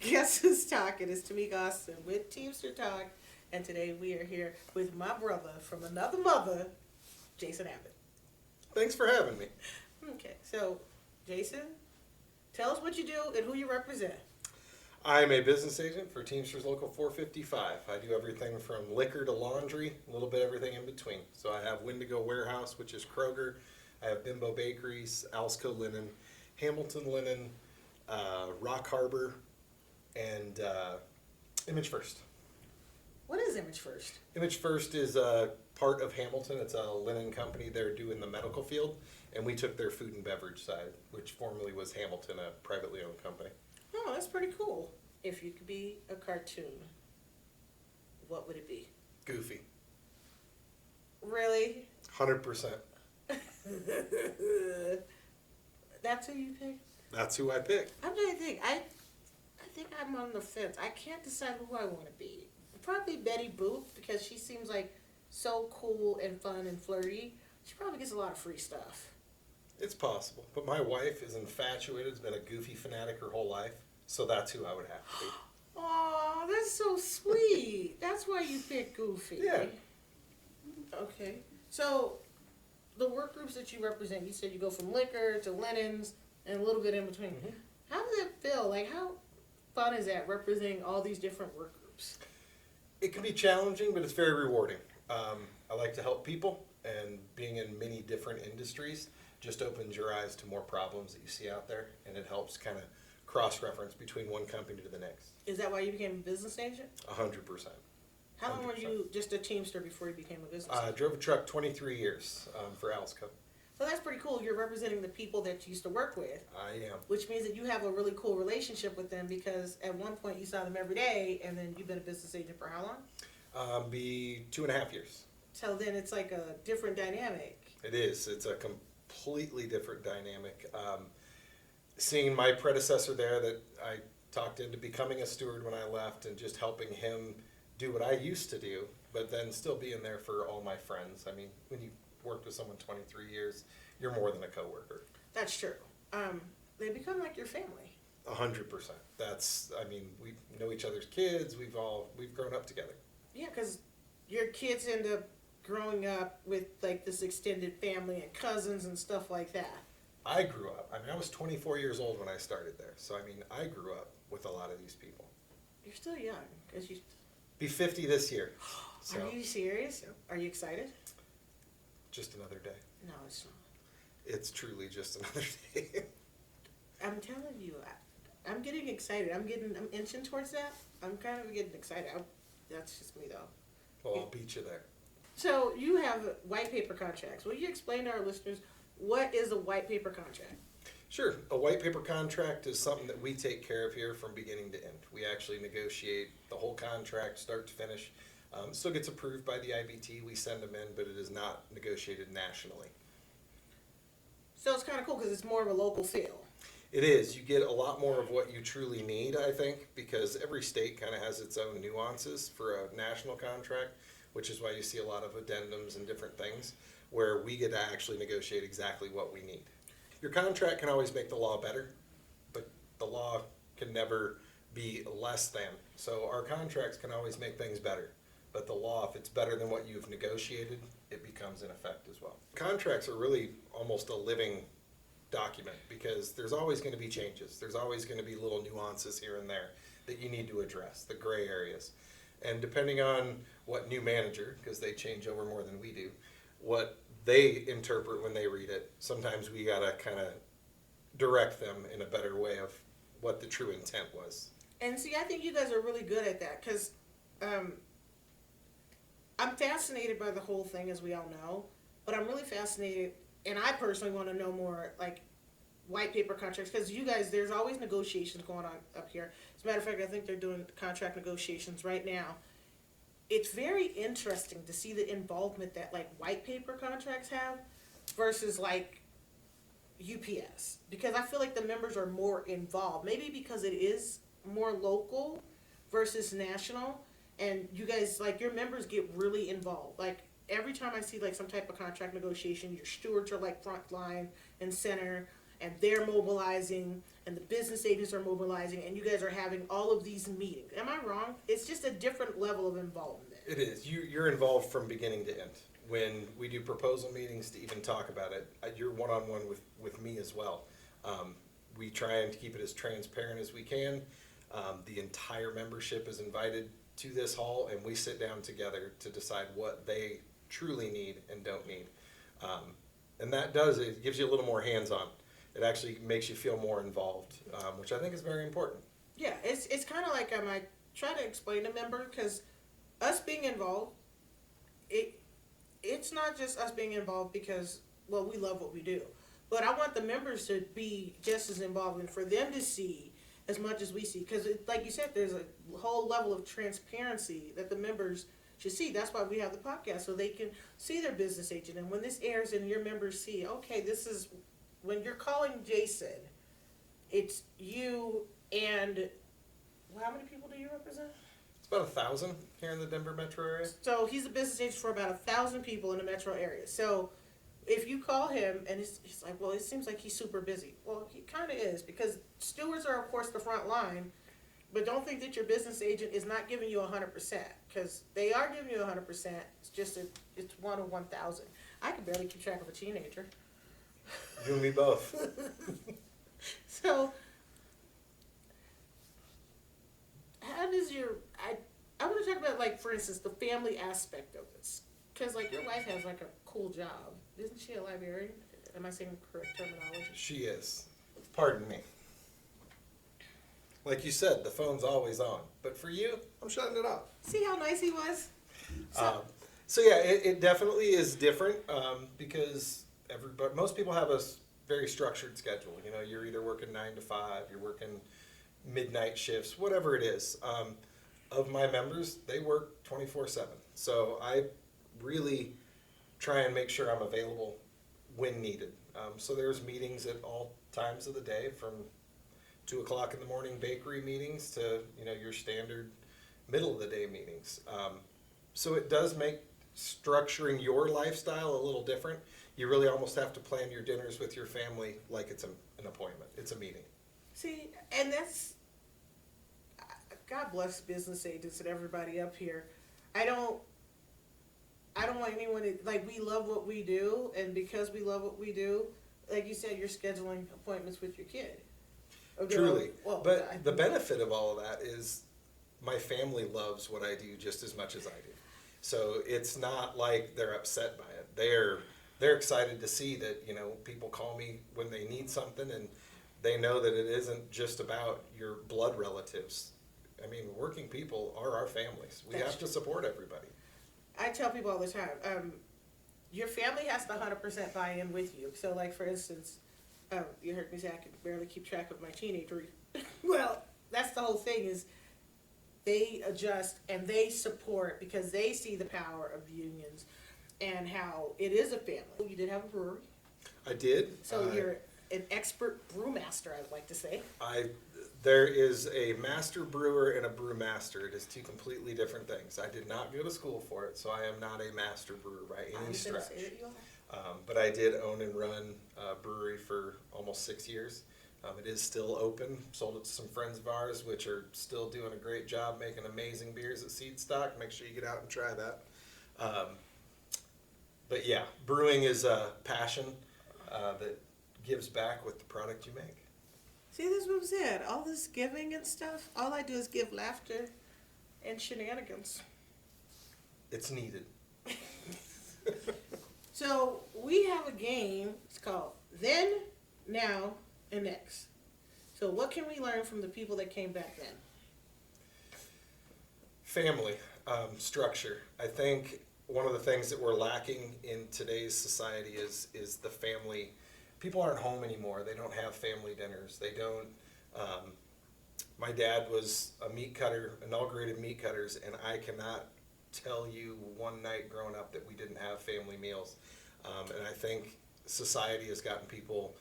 Guess who's talking? It's Tamika Austin with Teamster Talk, and today we are here with my brother from another mother, Jason Abbot. Thanks for having me. Okay, so Jason, tell us what you do and who you represent. I'm a business agent for Teamsters Local 455. I do everything from liquor to laundry, a little bit everything in between. So I have Wendigo Warehouse, which is Kroger. I have Bimbo Bakeries, Alsco Linen, Hamilton Linen, Rock Harbor, and Image First. What is Image First? Image First is a part of Hamilton. It's a linen company. They're doing the medical field, and we took their food and beverage side, which formerly was Hamilton, a privately owned company. Oh, that's pretty cool. If you could be a cartoon, what would it be? Goofy. Really? 100%. That's who you picked? That's who I picked. I'm trying to think. I think I'm on the fence. I can't decide who I want to be. Probably Betty Boop, because she seems like so cool and fun and flirty. She probably gets a lot of free stuff. It's possible. But my wife is infatuated, has been a Goofy fanatic her whole life. So that's who I would have to be. Oh, that's so sweet. That's why you picked Goofy. Yeah. Okay. So, the work groups that you represent, you said you go from liquor to linens and a little bit in between. Mm-hmm. How does it feel? Like, how fun is that representing all these different work groups? It can be challenging, but it's very rewarding. I like to help people, and being in many different industries just opens your eyes to more problems that you see out there, and it helps kind of cross-reference between one company to the next. Is that why you became a business agent? 100%. How long were you just a Teamster before you became a business agent? Drove a truck 23 years for Alsco. So that's pretty cool. You're representing the people that you used to work with. I am. Which means that you have a really cool relationship with them, because at one point you saw them every day, and then you've been a business agent for how long? Be 2.5 years. So then it's like a different dynamic. It is. It's a completely different dynamic. Seeing my predecessor there that I talked into becoming a steward when I left, and just helping him do what I used to do, but then still being there for all my friends. I mean, when you worked with someone 23 years, you're more than a coworker. That's true. They become like your family. 100%. I mean, we know each other's kids. We've grown up together. Yeah, because your kids end up growing up with like this extended family and cousins and stuff like that. I grew up. I mean, I was 24 years old when I started there. So, I mean, I grew up with a lot of these people. You're still young, because you... Be 50 this year. So, Are you serious? Yeah. Are you excited? Just another day. No, it's not. It's truly just another day. I'm telling you, I'm getting excited. I'm inching towards that. I'm kind of getting excited. That's just me, though. Well, I'll beat you there. So you have white paper contracts. Will you explain to our listeners what is a white paper contract? Sure. A white paper contract is something that we take care of here from beginning to end. We actually negotiate the whole contract, start to finish. Still gets approved by the IBT. We send them in, but it is not negotiated nationally. So it's kind of cool because it's more of a local feel. It is. You get a lot more of what you truly need, I think, because every state kind of has its own nuances for a national contract, which is why you see a lot of addendums and different things where we get to actually negotiate exactly what we need. Your contract can always make the law better, but the law can never be less than. So our contracts can always make things better, but the law, if it's better than what you've negotiated, it becomes in effect as well. Contracts are really almost a living document, because there's always going to be changes. There's always going to be little nuances here and there that you need to address, the gray areas. And depending on what new manager, because they change over more than we do, what they interpret when they read it, sometimes we got to kind of direct them in a better way of what the true intent was. And see, I think you guys are really good at that, because I'm fascinated by the whole thing, as we all know, but I'm really fascinated, and I personally want to know more, like, white paper contracts, because you guys, there's always negotiations going on up here. As a matter of fact, I think they're doing contract negotiations right now. It's very interesting to see the involvement that, like, white paper contracts have versus, like, UPS, because I feel like the members are more involved, maybe because it is more local versus national, and you guys, like, your members get really involved. Like, every time I see, like, some type of contract negotiation, your stewards are, like, front line and center, and they're mobilizing, and the business agents are mobilizing, and you guys are having all of these meetings. Am I wrong? It's just a different level of involvement. It is. You're involved from beginning to end. When we do proposal meetings to even talk about it, you're one-on-one with me as well. We try and keep it as transparent as we can. The entire membership is invited to this hall, and we sit down together to decide what they truly need and don't need. And it gives you a little more hands-on. It actually makes you feel more involved, which I think is very important. Yeah, it's kind of like I try to explain to member, because us being involved, it's not just us being involved because, well, we love what we do. But I want the members to be just as involved and for them to see as much as we see. Because, like you said, there's a whole level of transparency that the members should see. That's why we have the podcast, so they can see their business agent. And when this airs and your members see, okay, this is, when you're calling Jason, it's you and, well, how many people do you represent? It's about 1,000 here in the Denver metro area. So he's a business agent for about 1,000 people in the metro area. So if you call him and he's like, well, it seems like he's super busy. Well, he kind of is, because stewards are, of course, the front line. But don't think that your business agent is not giving you 100%, because they are giving you 100%. It's just it's 1 of 1,000. I can barely keep track of a teenager. You and me both. So, how does I want to talk about, like, for instance, the family aspect of this. Because, like, your wife has, like, a cool job. Isn't she a librarian? Am I saying the correct terminology? She is. Pardon me. Like you said, the phone's always on. But for you, I'm shutting it off. See how nice he was? So yeah, it definitely is different because most people have a very structured schedule. You know, you're either working 9 to 5, you're working midnight shifts, whatever it is. Of my members, they work 24/7. So I really try and make sure I'm available when needed. So there's meetings at all times of the day, from 2 o'clock in the morning bakery meetings to, you know, your standard middle of the day meetings. So it does make structuring your lifestyle a little different. You really almost have to plan your dinners with your family like it's an appointment. It's a meeting. See, and that's, God bless business agents and everybody up here. I don't want anyone to, like, we love what we do, and because we love what we do, like you said, you're scheduling appointments with your kid. Okay, Truly. well, But the benefit of all of that is my family loves what I do just as much as I do. So it's not like they're upset by it. They're excited to see that, you know, people call me when they need something, and they know that it isn't just about your blood relatives. I mean, working people are our families. We have to support everybody. I tell people all the time, your family has to 100% buy in with you. So, like, for instance, you heard me say I can barely keep track of my teenager. Well, that's the whole thing, is they adjust and they support because they see the power of unions and how it is a family. You did have a brewery. I did. So you're an expert brewmaster, I'd like to say. There is a master brewer and a brewmaster. It is two completely different things. I did not go to school for it, so I am not a master brewer by any stretch. But I did own and run a brewery for almost 6 years. It is still open. Sold it to some friends of ours, which are still doing a great job making amazing beers at Seed Stock. Make sure you get out and try that. But yeah, brewing is a passion that gives back with the product you make. See, this is what I said. All this giving and stuff, all I do is give laughter and shenanigans. It's needed. So we have a game. It's called Then, Now, and Next. So what can we learn from the people that came back then? Family, structure. I think one of the things that we're lacking in today's society is the family. People aren't home anymore. They don't have family dinners. They don't. My dad was a meat cutter, inaugurated meat cutters, and I cannot tell you one night growing up that we didn't have family meals. And I think society has gotten people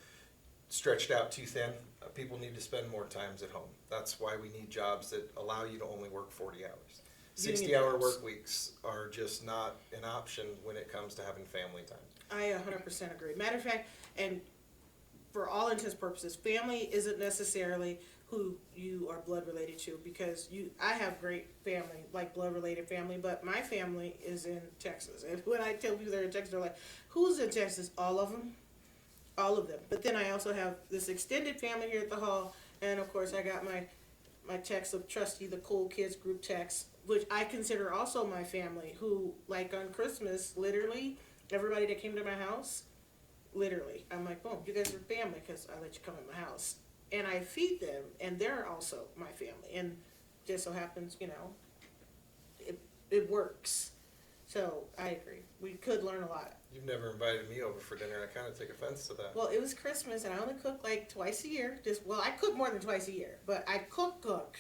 stretched out too thin. People need to spend more times at home. That's why we need jobs that allow you to only work 40 hours. 60-hour work weeks are just not an option when it comes to having family time. I 100% agree. Matter of fact, and for all intents and purposes, family isn't necessarily who you are blood related to, because I have great family, like blood related family, but my family is in Texas. And when I tell people they're in Texas, they're like, who's in Texas? All of them. All of them. But then I also have this extended family here at the hall, and of course I got my text of Trusty, the cool kids group text, which I consider also my family, who, like on Christmas, literally, everybody that came to my house, literally, I'm like, boom, you guys are family because I let you come in my house. And I feed them, and they're also my family. And just so happens, it works. So I agree. We could learn a lot. You've never invited me over for dinner. I kind of take offense to that. Well, it was Christmas, and I only cook like twice a year. I cook more than twice a year, but I cook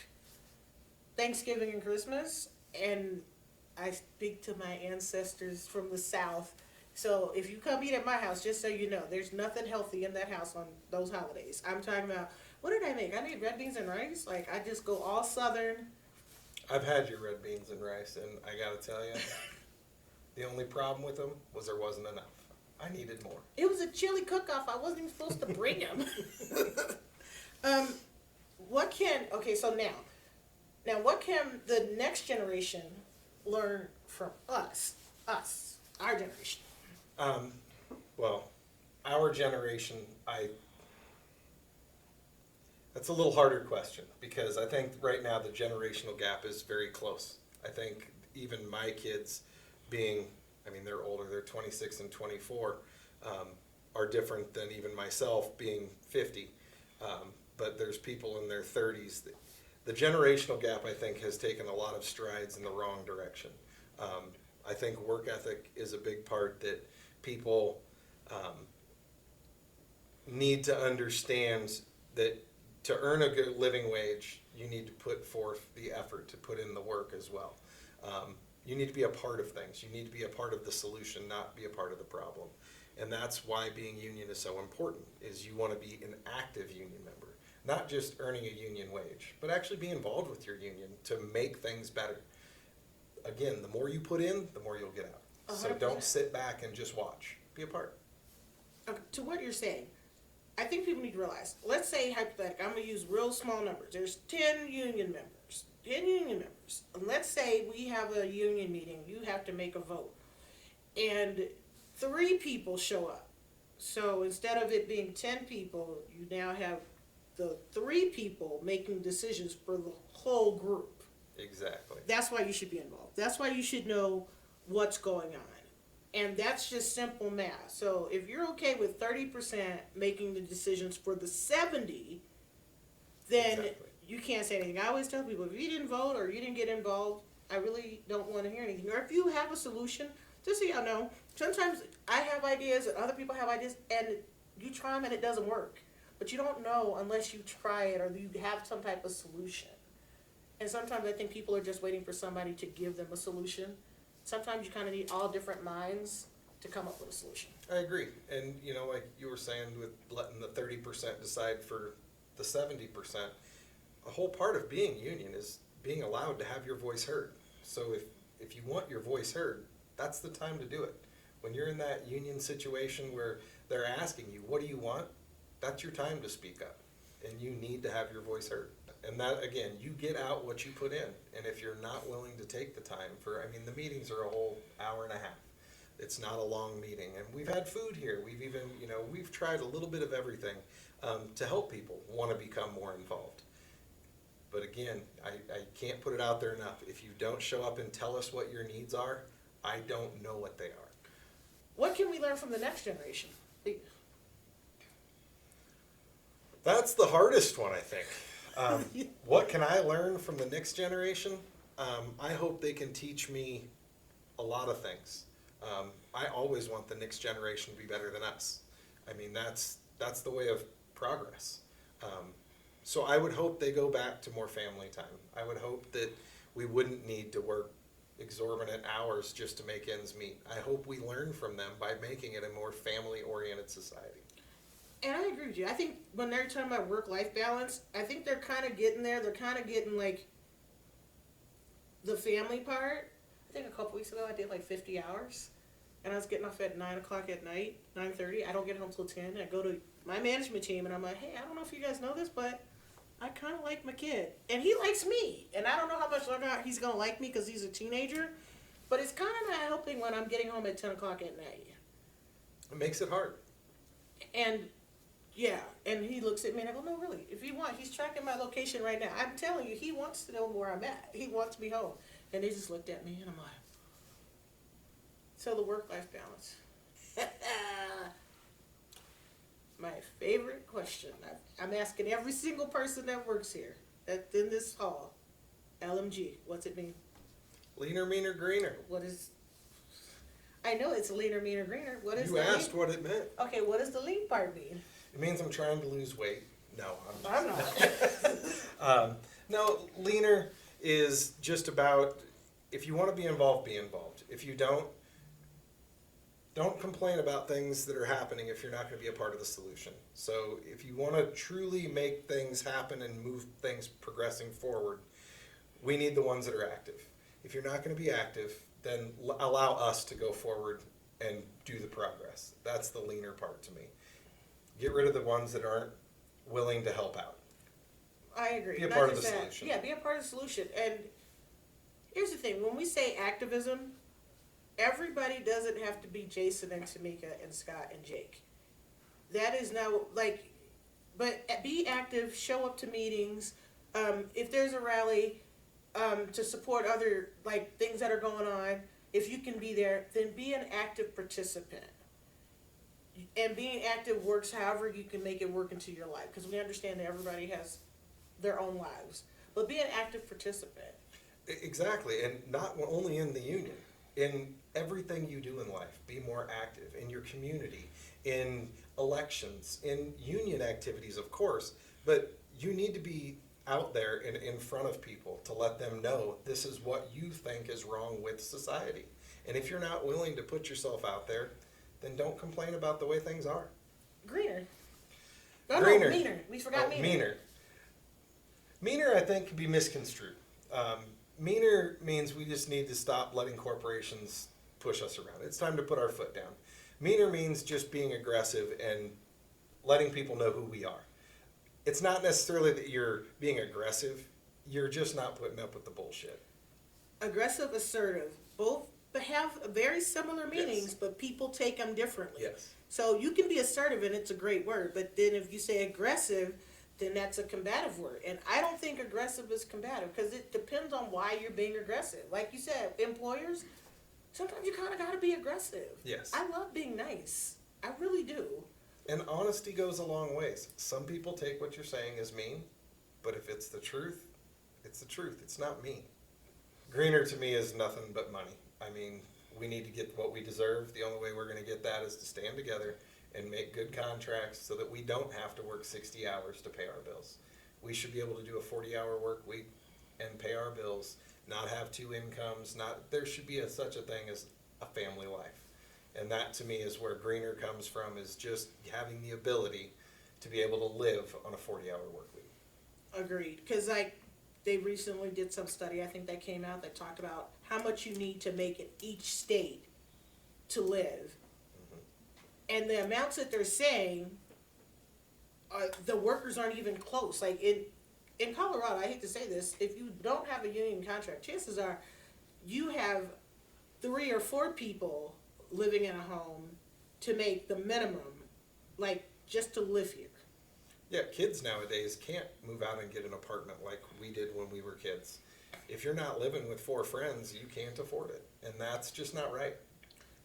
Thanksgiving and Christmas, and I speak to my ancestors from the South. So if you come eat at my house, just so you know, there's nothing healthy in that house on those holidays. I'm talking about, what did I make? I made red beans and rice. Like, I just go all Southern. I've had your red beans and rice, and I got to tell you, the only problem with them was there wasn't enough. I needed more. It was a chili cook-off. I wasn't even supposed to bring them. What can the next generation learn from us, our generation? Well, our generation, that's a little harder question, because I think right now the generational gap is very close. I think even my kids they're older, they're 26 and 24, are different than even myself being 50. But there's people in their 30s. The generational gap, I think, has taken a lot of strides in the wrong direction. I think work ethic is a big part that people need to understand, that to earn a good living wage, you need to put forth the effort to put in the work as well. You need to be a part of things. You need to be a part of the solution, not be a part of the problem. And that's why being union is so important, is you want to be an active union member, not just earning a union wage, but actually be involved with your union to make things better. Again, the more you put in, the more you'll get out. 100%. So don't sit back and just watch. Be a part. Okay, to what you're saying, I think people need to realize, let's say hypothetically, I'm going to use real small numbers. There's 10 union members. And let's say we have a union meeting. You have to make a vote. And 3 people show up. So instead of it being 10 people, you now have the 3 people making decisions for the whole group. Exactly. That's why you should be involved. That's why you should know what's going on. And that's just simple math. So if you're okay with 30% making the decisions for the 70, then Exactly. You can't say anything. I always tell people, if you didn't vote or you didn't get involved, I really don't want to hear anything. Or if you have a solution, just so y'all know, sometimes I have ideas and other people have ideas, and you try them and it doesn't work. But you don't know unless you try it or you have some type of solution. And sometimes I think people are just waiting for somebody to give them a solution. Sometimes you kind of need all different minds to come up with a solution. I agree. And, like you were saying with letting the 30% decide for the 70%, a whole part of being union is being allowed to have your voice heard. So if you want your voice heard, that's the time to do it. When you're in that union situation where they're asking you, what do you want? That's your time to speak up. And you need to have your voice heard. And that, again, you get out what you put in. And if you're not willing to take the time the meetings are a whole hour and a half. It's not a long meeting. And we've had food here. We've even, we've tried a little bit of everything to help people want to become more involved. But again, I can't put it out there enough. If you don't show up and tell us what your needs are, I don't know what they are. What can we learn from the next generation? That's the hardest one, I think. What can I learn from the next generation? I hope they can teach me a lot of things. I always want the next generation to be better than us. That's the way of progress. So I would hope they go back to more family time. I would hope that we wouldn't need to work exorbitant hours just to make ends meet. I hope we learn from them by making it a more family-oriented society. And I agree with you. I think when they're talking about work-life balance, I think they're kind of getting there. They're kind of getting, like, the family part. I think a couple weeks ago I did, 50 hours. And I was getting off at 9 o'clock at night, 9:30. I don't get home till 10. I go to my management team, and I'm like, hey, I don't know if you guys know this, but I kind of like my kid, and he likes me, and I don't know how much longer he's gonna like me because he's a teenager, but it's kind of not helping when I'm getting home at 10 o'clock at night. It makes it hard. And yeah, and he looks at me and I go, no, really, if you want, he's tracking my location right now. I'm telling you, he wants to know where I'm at. He wants me home. And they just looked at me and I'm like, so the work-life balance. My favorite question. I'm asking every single person that works here, that's in this hall. LMG, what's it mean? Leaner, meaner, greener. What is, I know it's leaner, meaner, greener. What is You the asked lean? what it meant. Okay, what does the lean part mean? It means I'm trying to lose weight. No, I'm not. No, leaner is just about, if you want to be involved, be involved. If you don't complain about things that are happening if you're not going to be a part of the solution. So if you want to truly make things happen and move things progressing forward, we need the ones that are active. If you're not going to be active, then allow us to go forward and do the progress. That's the leaner part to me. Get rid of the ones that aren't willing to help out. I agree. Be a Not part of just the that. solution. Yeah, be a part of the solution. And here's the thing: when we say activism, everybody doesn't have to be Jason and Tamika and Scott and Jake. That is now like, but be active. Show up to meetings. If there's a rally to support other like things that are going on, if you can be there, then be an active participant. And being active works however you can make it work into your life, because we understand that everybody has their own lives. But be an active participant. Exactly, and not only in the union, in everything you do in life, be more active in your community, in elections, in union activities, of course, but you need to be out there and in front of people to let them know this is what you think is wrong with society. And if you're not willing to put yourself out there, then don't complain about the way things are. Greener. No, Greener. No, meaner. We forgot meaner. Meaner. Meaner, I think, can be misconstrued. Meaner means we just need to stop letting corporations push us around. It's time to put our foot down. Meaner means just being aggressive and letting people know who we are. It's not necessarily that you're being aggressive. You're just not putting up with the bullshit. Aggressive, assertive. Both have very similar meanings, Yes. but people take them differently. Yes. So you can be assertive, and it's a great word. But then if you say aggressive, then that's a combative word. And I don't think aggressive is combative, because it depends on why you're being aggressive. Like you said, employers, sometimes you kind of got to be aggressive. Yes. I love being nice. I really do. And honesty goes a long ways. Some people take what you're saying as mean, but if it's the truth, it's the truth. It's not mean. Greener to me is nothing but money. I mean, we need to get what we deserve. The only way we're going to get that is to stand together and make good contracts so that we don't have to work 60 hours to pay our bills. We should be able to do a 40-hour work week and pay our bills, not have two incomes. There should be such a thing as a family life. And that to me is where greener comes from, is just having the ability to be able to live on a 40-hour work week. Agreed. Because they recently did some study, I think that came out, that talked about how much you need to make in each state to live. And the amounts that they're saying, the workers aren't even close. Like in Colorado, I hate to say this, if you don't have a union contract, chances are you have 3 or 4 people living in a home to make the minimum, like just to live here. Yeah, kids nowadays can't move out and get an apartment like we did when we were kids. If you're not living with 4 friends, you can't afford it. And that's just not right.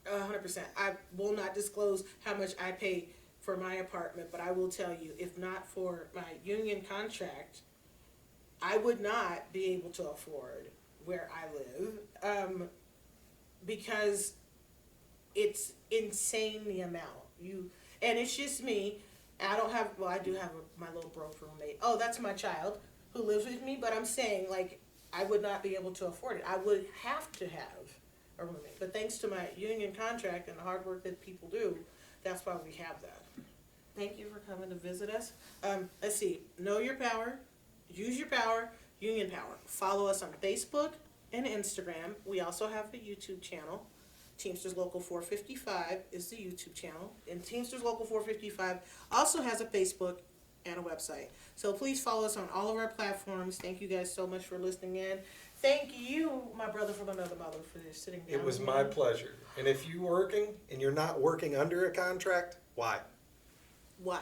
100%. I will not disclose how much I pay for my apartment, but I will tell you, if not for my union contract, I would not be able to afford where I live, because it's insane the amount. And it's just me. I do have my little broke roommate. Oh, that's my child who lives with me, but I'm saying, like, I would not be able to afford it. I would have to have a roommate. But thanks to my union contract and the hard work that people do, that's why we have that. Thank you for coming to visit us. Let's see. Know your power. Use your power. Union power. Follow us on Facebook and Instagram. We also have a YouTube channel. Teamsters Local 455 is the YouTube channel. And Teamsters Local 455 also has a Facebook and a website. So please follow us on all of our platforms. Thank you guys so much for listening in. Thank you, my brother from another mother, for just sitting down. It was with my me. pleasure. And if you're working and you're not working under a contract, why? Why?